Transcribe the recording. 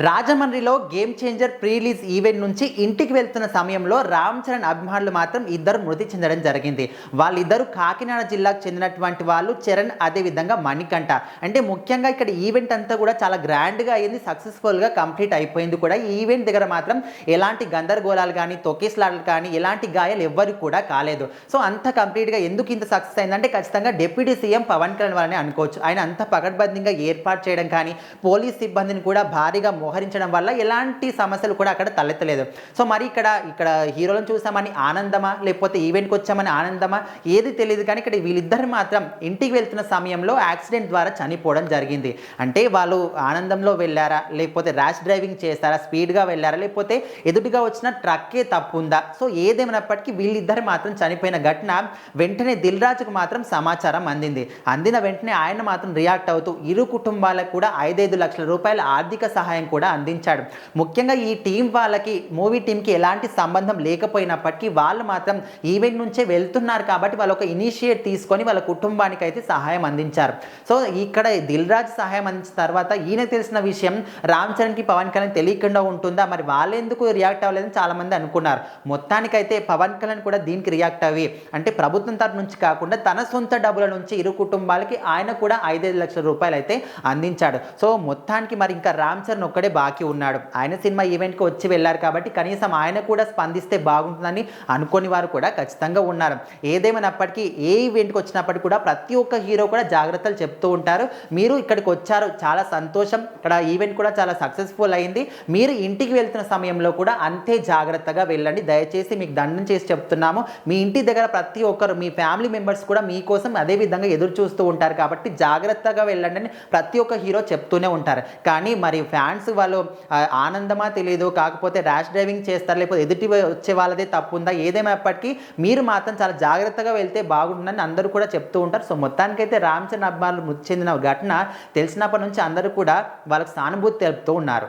రాజమండ్రిలో game changer pre release event నుంచి ఇంటికి వెళ్తున్న సమయంలో రామ్ చరణ్ అభిమానులు మాత్రం ఇద్దరు మృతి చెందడం జరిగింది. వాళ్ళిద్దరూ కాకినాడ జిల్లాకు చెందినటువంటి వాళ్ళు, చరణ్ అదేవిధంగా మణికంఠ. అంటే ముఖ్యంగా ఇక్కడ ఈవెంట్ అంతా కూడా చాలా గ్రాండ్గా అయింది, సక్సెస్ఫుల్గా కంప్లీట్ అయిపోయింది కూడా. ఈ ఈవెంట్ దగ్గర మాత్రం ఎలాంటి గందరగోళాలు కానీ, తొక్కిసలాటలు కానీ, ఎలాంటి గాయాలు ఎవ్వరికి కూడా కాలేదు. సో అంత కంప్లీట్గా ఎందుకు ఇంత సక్సెస్ అయిందంటే ఖచ్చితంగా డిప్యూటీ సీఎం పవన్ కళ్యాణ్ వాళ్ళని అనుకోవచ్చు. ఆయన అంత పకడ్బందీగా ఏర్పాటు చేయడం కానీ, పోలీస్ సిబ్బందిని కూడా భారీగా మోహరించడం వల్ల ఎలాంటి సమస్యలు కూడా అక్కడ తలెత్తలేదు. సో మరి ఇక్కడ హీరోలను చూసామని ఆనందమా, లేకపోతే ఈవెంట్కి వచ్చామని ఆనందమా, ఏది తెలియదు. కానీ ఇక్కడ వీళ్ళిద్దరు మాత్రం ఇంటికి వెళ్తున్న సమయంలో యాక్సిడెంట్ ద్వారా చనిపోవడం జరిగింది. అంటే వాళ్ళు ఆనందంలో వెళ్ళారా, లేకపోతే ర్యాష్ డ్రైవింగ్ చేస్తారా, స్పీడ్గా వెళ్ళారా, లేకపోతే ఎదుటిగా వచ్చిన ట్రక్కే తప్పుందా? సో ఏదేమైనప్పటికీ వీళ్ళిద్దరు మాత్రం చనిపోయిన ఘటన వెంటనే దిల్ రాజుకు మాత్రం సమాచారం అందిన వెంటనే ఆయన మాత్రం రియాక్ట్ అవుతూ ఇరు కుటుంబాలకు కూడా 5 లక్షల రూపాయల ఆర్థిక సహాయం కూడా అందించాడు. ముఖ్యంగా ఈ టీం వాళ్ళకి, మూవీ టీంకి ఎలాంటి సంబంధం లేకపోయినప్పటికీ వాళ్ళు మాత్రం ఈవెంట్ నుంచే వెళ్తున్నారు కాబట్టి వాళ్ళు ఒక ఇనిషియేట్ తీసుకొని వాళ్ళ కుటుంబానికి అయితే సహాయం అందించారు. సో ఇక్కడ దిల్ రాజు సహాయం అందించిన తర్వాత ఈయన తెలిసిన విషయం రామ్ చరణ్కి పవన్ కళ్యాణ్ తెలియకుండా ఉంటుందా, మరి వాళ్ళెందుకు రియాక్ట్ అవ్వలేదని చాలామంది అనుకున్నారు. మొత్తానికైతే పవన్ కళ్యాణ్ కూడా దీనికి రియాక్ట్ అయ్యి, అంటే ప్రభుత్వం తరఫు నుంచి కాకుండా తన సొంత డబ్బుల నుంచి ఇరు కుటుంబాలకి ఆయన కూడా 5 లక్షల రూపాయలు అయితే అందించాడు. సో మొత్తానికి మరి ఇంకా రామ్ చరణ్ ఒక్కడే బాకీ ఉన్నాడు. ఆయన సినిమా ఈవెంట్కి వచ్చి వెళ్ళారు కాబట్టి కనీసం ఆయన కూడా స్పందిస్తే బాగుంటుందని అనుకుని వారు కూడా ఖచ్చితంగా ఉన్నారు. ఏదేమైనప్పటికీ ఏ ఈవెంట్కి వచ్చినప్పటికీ కూడా ప్రతి ఒక్క హీరో కూడా జాగ్రత్తలు చెప్తూ ఉంటారు. మీరు ఇక్కడికి వచ్చారు, చాలా సంతోషం, ఇక్కడ ఈవెంట్ కూడా చాలా సక్సెస్ఫుల్ అయింది. మీరు ఇంటికి వెళ్తున్న సమయంలో కూడా అంతే జాగ్రత్తగా వెళ్ళండి. దయచేసి మీకు దండం చేసి చెప్తున్నాము. మీ ఇంటి దగ్గర ప్రతి ఒక్కరు, మీ ఫ్యామిలీ మెంబర్స్ కూడా మీకోసం అదే విధంగా ఎదురు చూస్తూ ఉంటారు కాబట్టి జాగ్రత్తగా వెళ్ళండి అని ప్రతి ఒక్క హీరో చెప్తూనే ఉంటారు. కానీ మరి ఫ్యాన్స్ వాళ్ళు ఆనందమా తెలియదు, కాకపోతే ర్యాష్ డ్రైవింగ్ చేస్తారు, లేకపోతే ఎదుటి వచ్చే వాళ్ళదే తప్పు ఉందా, ఏదేమైనప్పటికీ మీరు మాత్రం చాలా జాగ్రత్తగా వెళ్తే బాగుంటుందని అందరూ కూడా చెప్తూ ఉంటారు. సో మొత్తానికైతే రామ్ చరణ్ అభిమానులు మృతి చెందిన ఘటన తెలిసినప్పటి నుంచి అందరూ కూడా వాళ్ళకి సానుభూతి తెలుపుతూ ఉన్నారు.